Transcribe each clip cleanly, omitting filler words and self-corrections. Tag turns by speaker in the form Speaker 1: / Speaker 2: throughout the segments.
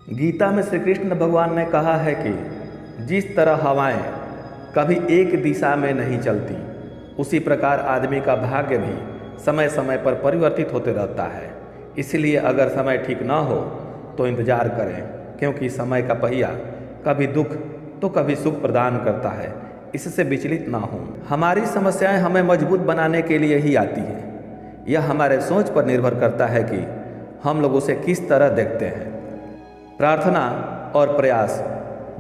Speaker 1: गीता में श्री कृष्ण भगवान ने कहा है कि जिस तरह हवाएं कभी एक दिशा में नहीं चलती, उसी प्रकार आदमी का भाग्य भी समय समय पर परिवर्तित होते रहता है। इसलिए अगर समय ठीक ना हो तो इंतज़ार करें, क्योंकि समय का पहिया कभी दुख तो कभी सुख प्रदान करता है। इससे विचलित ना हो। हमारी समस्याएं हमें मजबूत बनाने के लिए ही आती हैं। यह हमारे सोच पर निर्भर करता है कि हम लोग उसे किस तरह देखते हैं। प्रार्थना और प्रयास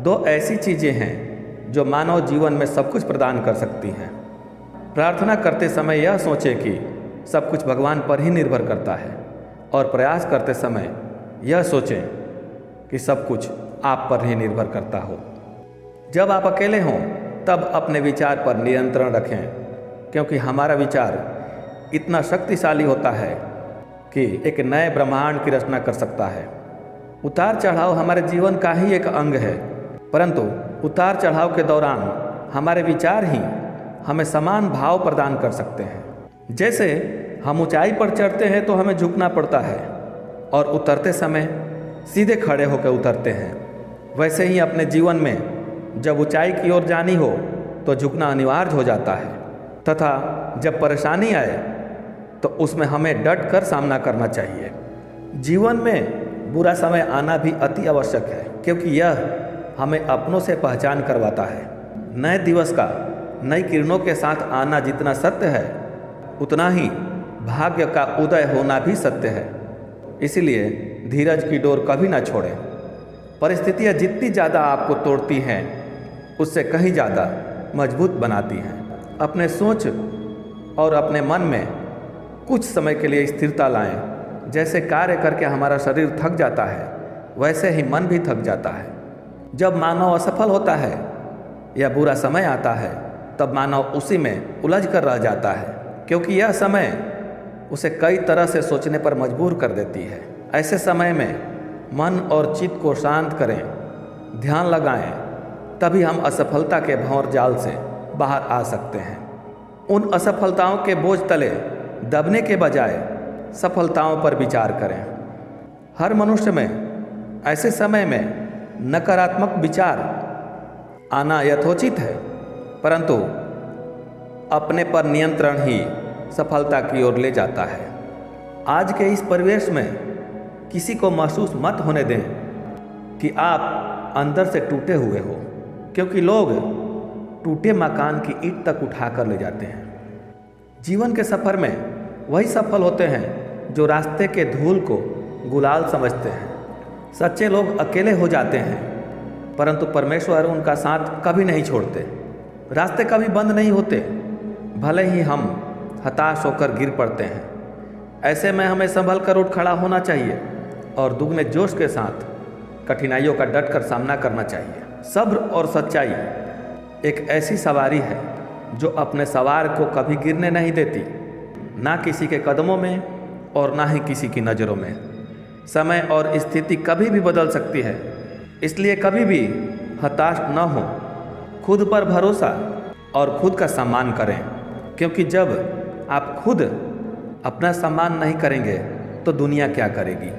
Speaker 1: दो ऐसी चीज़ें हैं जो मानव जीवन में सब कुछ प्रदान कर सकती हैं। प्रार्थना करते समय यह सोचें कि सब कुछ भगवान पर ही निर्भर करता है, और प्रयास करते समय यह सोचें कि सब कुछ आप पर ही निर्भर करता हो। जब आप अकेले हों तब अपने विचार पर नियंत्रण रखें, क्योंकि हमारा विचार इतना शक्तिशाली होता है कि एक नए ब्रह्मांड की रचना कर सकता है। उतार चढ़ाव हमारे जीवन का ही एक अंग है, परंतु उतार चढ़ाव के दौरान हमारे विचार ही हमें समान भाव प्रदान कर सकते हैं। जैसे हम ऊंचाई पर चढ़ते हैं तो हमें झुकना पड़ता है, और उतरते समय सीधे खड़े होकर उतरते हैं। वैसे ही अपने जीवन में जब ऊंचाई की ओर जानी हो तो झुकना अनिवार्य हो जाता है, तथा जब परेशानी आए तो उसमें हमें डट कर सामना करना चाहिए। जीवन में बुरा समय आना भी अति आवश्यक है, क्योंकि यह हमें अपनों से पहचान करवाता है। नए दिवस का नई किरणों के साथ आना जितना सत्य है, उतना ही भाग्य का उदय होना भी सत्य है। इसलिए धीरज की डोर कभी ना छोड़ें। परिस्थितियाँ जितनी ज़्यादा आपको तोड़ती हैं, उससे कहीं ज़्यादा मजबूत बनाती हैं। अपने सोच और अपने मन में कुछ समय के लिए स्थिरता लाएं। जैसे कार्य करके हमारा शरीर थक जाता है, वैसे ही मन भी थक जाता है। जब मानव असफल होता है या बुरा समय आता है, तब मानव उसी में उलझ कर रह जाता है, क्योंकि यह समय उसे कई तरह से सोचने पर मजबूर कर देती है। ऐसे समय में मन और चित्त को शांत करें, ध्यान लगाएं, तभी हम असफलता के भंवर जाल से बाहर आ सकते हैं। उन असफलताओं के बोझ तले दबने के बजाय सफलताओं पर विचार करें। हर मनुष्य में ऐसे समय में नकारात्मक विचार आना यथोचित है, परंतु अपने पर नियंत्रण ही सफलता की ओर ले जाता है। आज के इस परिवेश में किसी को महसूस मत होने दें कि आप अंदर से टूटे हुए हो, क्योंकि लोग टूटे मकान की ईंट तक उठा कर ले जाते हैं। जीवन के सफ़र में वही सफल होते हैं जो रास्ते के धूल को गुलाल समझते हैं। सच्चे लोग अकेले हो जाते हैं, परंतु परमेश्वर उनका साथ कभी नहीं छोड़ते। रास्ते कभी बंद नहीं होते, भले ही हम हताश होकर गिर पड़ते हैं। ऐसे में हमें संभल कर उठ खड़ा होना चाहिए और दुगने जोश के साथ कठिनाइयों का डट कर सामना करना चाहिए। सब्र और सच्चाई एक ऐसी सवारी है जो अपने सवार को कभी गिरने नहीं देती, ना किसी के कदमों में और ना ही किसी की नज़रों में। समय और स्थिति कभी भी बदल सकती है, इसलिए कभी भी हताश न हो। खुद पर भरोसा और खुद का सम्मान करें, क्योंकि जब आप खुद अपना सम्मान नहीं करेंगे तो दुनिया क्या करेगी।